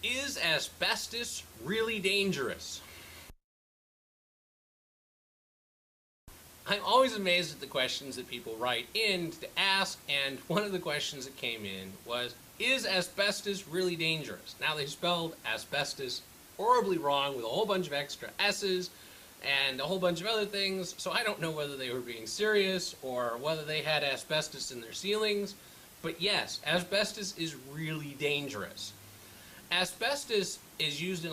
Is asbestos really dangerous? I'm always amazed at the questions that people write in to ask, and one of the questions that came in was, is asbestos really dangerous? Now, they spelled asbestos horribly wrong with a whole bunch of extra S's and a whole bunch of other things, so I don't know whether they were being serious or whether they had asbestos in their ceilings. But yes, asbestos is really dangerous. Asbestos was used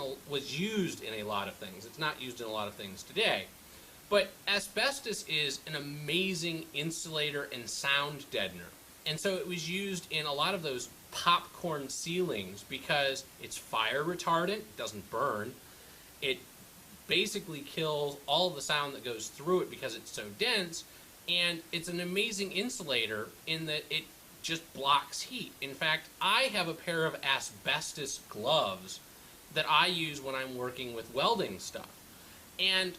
in a lot of things. It's not used in a lot of things today. But asbestos is an amazing insulator and sound deadener. And so it was used in a lot of those popcorn ceilings because it's fire retardant, it doesn't burn. It basically kills all of the sound that goes through it because it's so dense. And it's an amazing insulator in that it just blocks heat. In fact, I have a pair of asbestos gloves that I use when I'm working with welding stuff. And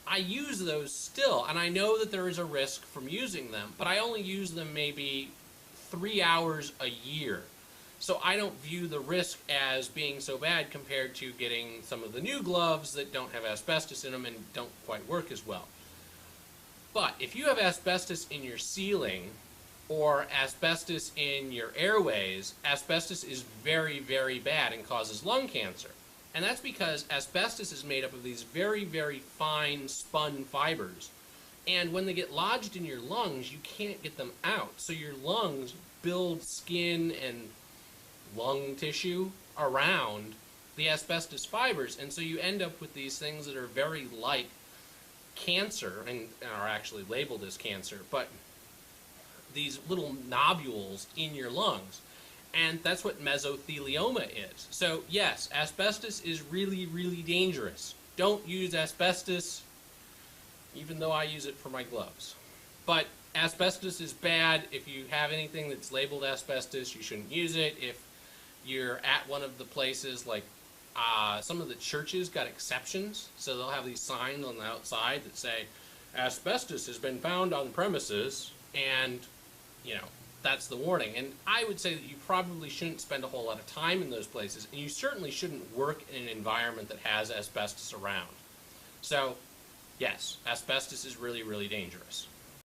I use those still, and I know that there is a risk from using them, but I only use them maybe 3 hours a year. So I don't view the risk as being so bad compared to getting some of the new gloves that don't have asbestos in them and don't quite work as well. But if you have asbestos in your ceiling or asbestos in your airways, asbestos is very, very bad and causes lung cancer. And that's because asbestos is made up of these very, very fine spun fibers. And when they get lodged in your lungs, you can't get them out. So your lungs build skin and lung tissue around the asbestos fibers. And so you end up with these things that are very like cancer and are actually labeled as cancer, but these little nodules in your lungs. And that's what mesothelioma is. So yes, asbestos is really, really dangerous. Don't use asbestos, even though I use it for my gloves. But asbestos is bad. If you have anything that's labeled asbestos, you shouldn't use it. If you're at one of the places, like some of the churches got exceptions, so they'll have these signs on the outside that say, asbestos has been found on premises, and, you know, that's the warning. And I would say that you probably shouldn't spend a whole lot of time in those places, and you certainly shouldn't work in an environment that has asbestos around. So, yes, asbestos is really, really dangerous.